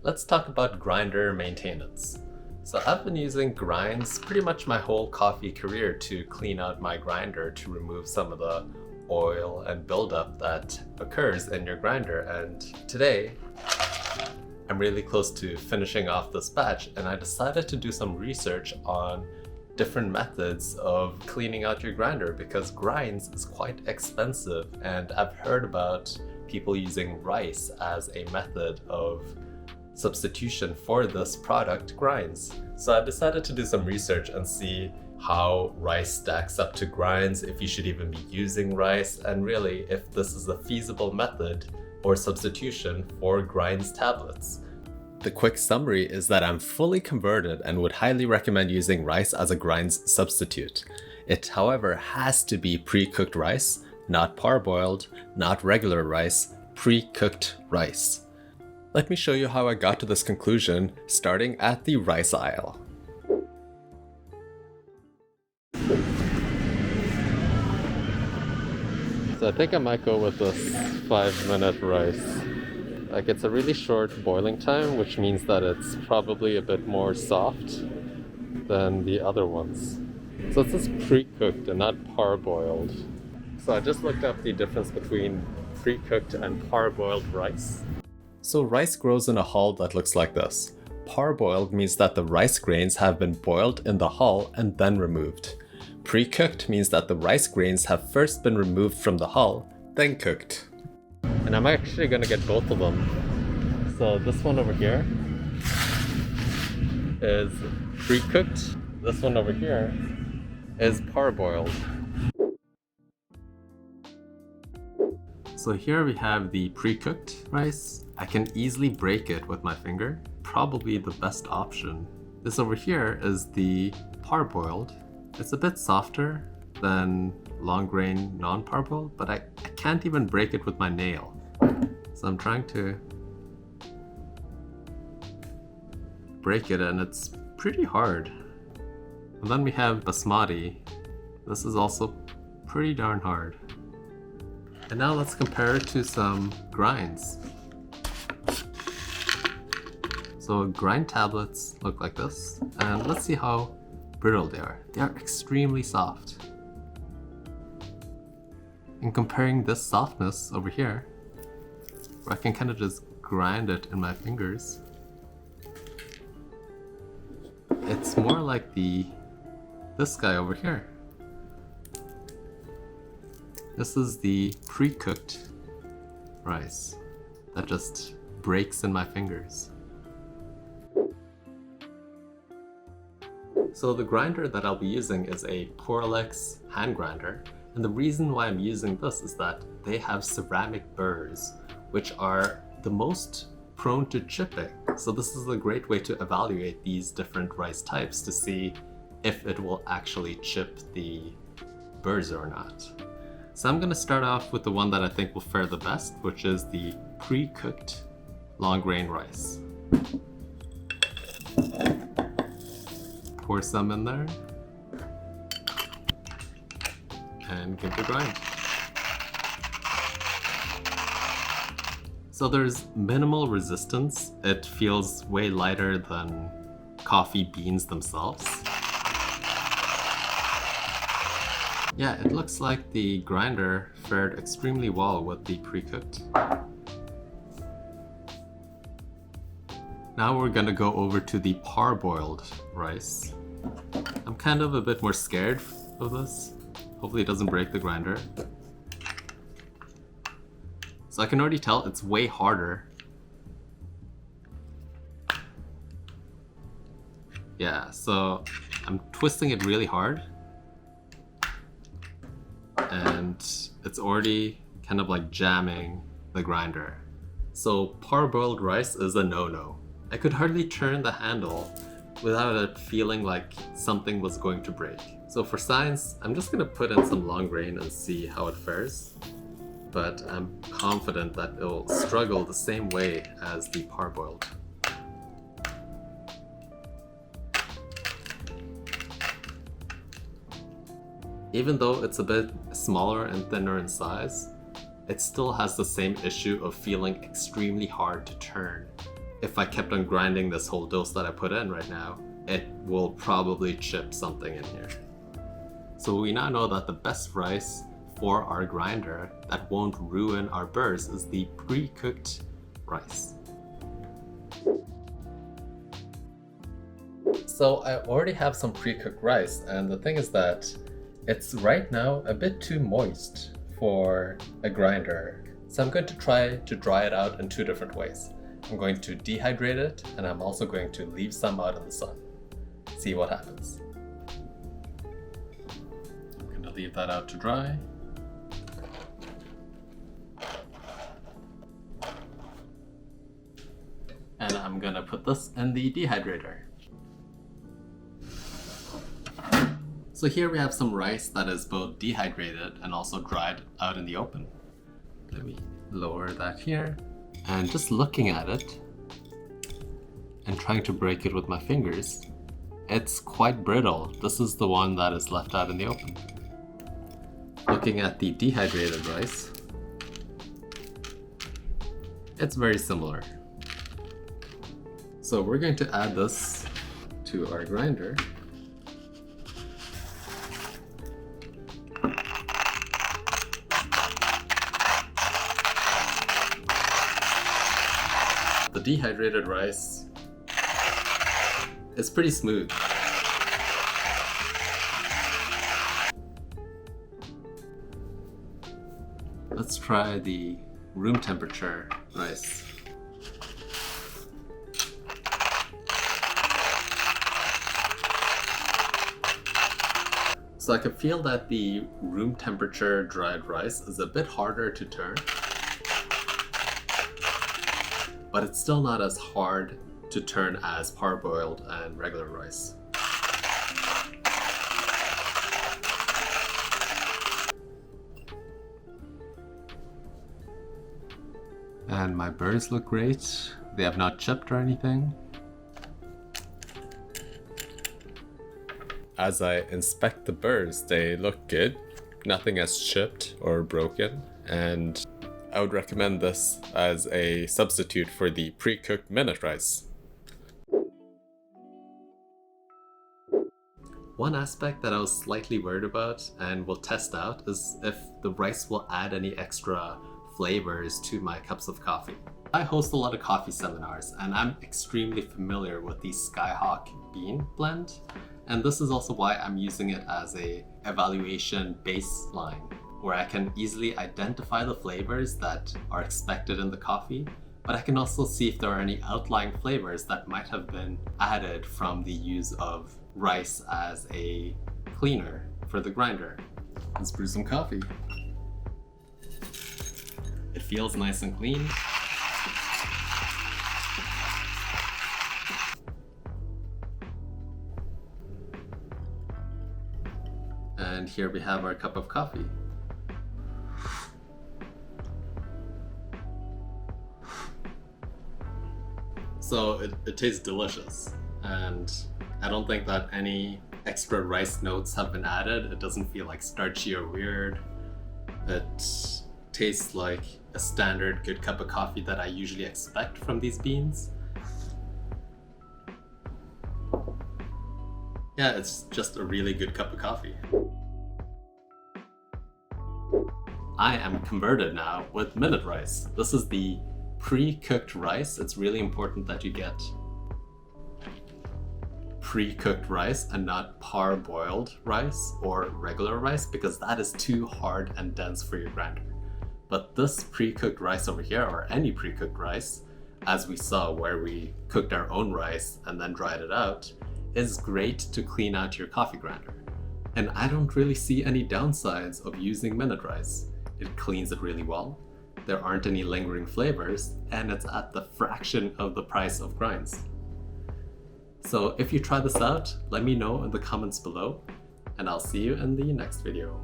let's talk about grinder maintenance. So I've been using Grindz pretty much my whole coffee career to clean out my grinder to remove some of the oil and buildup that occurs in your grinder. And today, I'm really close to finishing off this batch, and I decided to do some research on different methods of cleaning out your grinder because Grindz is quite expensive, and I've heard about people using rice as a method of substitution for this product, Grindz. So I decided to do some research and see how rice stacks up to Grindz, if you should even be using rice, and really if this is a feasible method or substitution for Grindz tablets. The quick summary is that I'm fully converted and would highly recommend using rice as a Grindz substitute. It, however, has to be pre-cooked rice, not parboiled, not regular rice, pre-cooked rice. Let me show you how I got to this conclusion, starting at the rice aisle. So I think I might go with this 5-minute rice. Like, it's a really short boiling time, which means that it's probably a bit more soft than the other ones. So it says pre-cooked and not parboiled. So I just looked up the difference between pre-cooked and parboiled rice. So rice grows in a hull that looks like this. Parboiled means that the rice grains have been boiled in the hull and then removed. Pre-cooked means that the rice grains have first been removed from the hull, then cooked. And I'm actually going to get both of them. So this one over here is pre-cooked. This one over here is parboiled. So here we have the pre-cooked rice. I can easily break it with my finger. Probably the best option. This over here is the parboiled. It's a bit softer than long grain non-parboiled, but I can't even break it with my nail. So I'm trying to break it and it's pretty hard. And then we have basmati. This is also pretty darn hard. And now let's compare it to some Grindz. So grind tablets look like this, and let's see how brittle they are. They are extremely soft. And comparing this softness over here, where I can kind of just grind it in my fingers, it's more like this guy over here. This is the pre-cooked rice that just breaks in my fingers. So the grinder that I'll be using is a Poralex hand grinder, and the reason why I'm using this is that they have ceramic burrs, which are the most prone to chipping. So this is a great way to evaluate these different rice types to see if it will actually chip the burrs or not. So I'm going to start off with the one that I think will fare the best, which is the pre-cooked long grain rice. Pour some in there and give it a grind. So there's minimal resistance. It feels way lighter than coffee beans themselves. Yeah, it looks like the grinder fared extremely well with the pre-cooked. Now we're gonna go over to the parboiled rice. I'm kind of a bit more scared of this. Hopefully it doesn't break the grinder. So I can already tell it's way harder. Yeah, so I'm twisting it really hard. And it's already kind of like jamming the grinder. So parboiled rice is a no-no. I could hardly turn the handle without it feeling like something was going to break. So for science, I'm just gonna put in some long grain and see how it fares. But I'm confident that it'll struggle the same way as the parboiled. Even though it's a bit smaller and thinner in size, it still has the same issue of feeling extremely hard to turn if I kept on grinding this whole dose that I put in right now, it will probably chip something in here. So we now know that the best rice for our grinder that won't ruin our burrs is the pre-cooked rice. So I already have some pre-cooked rice, and the thing is that it's right now a bit too moist for a grinder. So I'm going to try to dry it out in two different ways. I'm going to dehydrate it, and I'm also going to leave some out in the sun. See what happens. I'm going to leave that out to dry. And I'm going to put this in the dehydrator. So here we have some rice that is both dehydrated and also dried out in the open. Let me lower that here. And just looking at it and trying to break it with my fingers, it's quite brittle. This is the one that is left out in the open. Looking at the dehydrated rice, it's very similar. So we're going to add this to our grinder. The dehydrated rice is pretty smooth. Let's try the room temperature rice. So I can feel that the room temperature dried rice is a bit harder to turn, but it's still not as hard to turn as parboiled and regular rice. And my burrs look great. They have not chipped or anything. As I inspect the burrs, they look good. Nothing has chipped or broken, and I would recommend this as a substitute for the pre-cooked minute rice. One aspect that I was slightly worried about and will test out is if the rice will add any extra flavors to my cups of coffee. I host a lot of coffee seminars, and I'm extremely familiar with the Skyhawk bean blend, and this is also why I'm using it as a evaluation baseline, where I can easily identify the flavors that are expected in the coffee, but I can also see if there are any outlying flavors that might have been added from the use of rice as a cleaner for the grinder. Let's brew some coffee. It feels nice and clean. And here we have our cup of coffee. So it tastes delicious, and I don't think that any extra rice notes have been added. It doesn't feel like starchy or weird. It tastes like a standard good cup of coffee that I usually expect from these beans. Yeah, it's just a really good cup of coffee. I am converted now with minute rice. This is the pre-cooked rice. It's really important that you get pre-cooked rice and not parboiled rice or regular rice, because that is too hard and dense for your grinder. But this pre-cooked rice over here, or any pre-cooked rice, as we saw where we cooked our own rice and then dried it out, is great to clean out your coffee grinder. And I don't really see any downsides of using minute rice. It cleans it really well, there aren't any lingering flavors, and it's at the fraction of the price of Grindz. So if you try this out, let me know in the comments below, and I'll see you in the next video.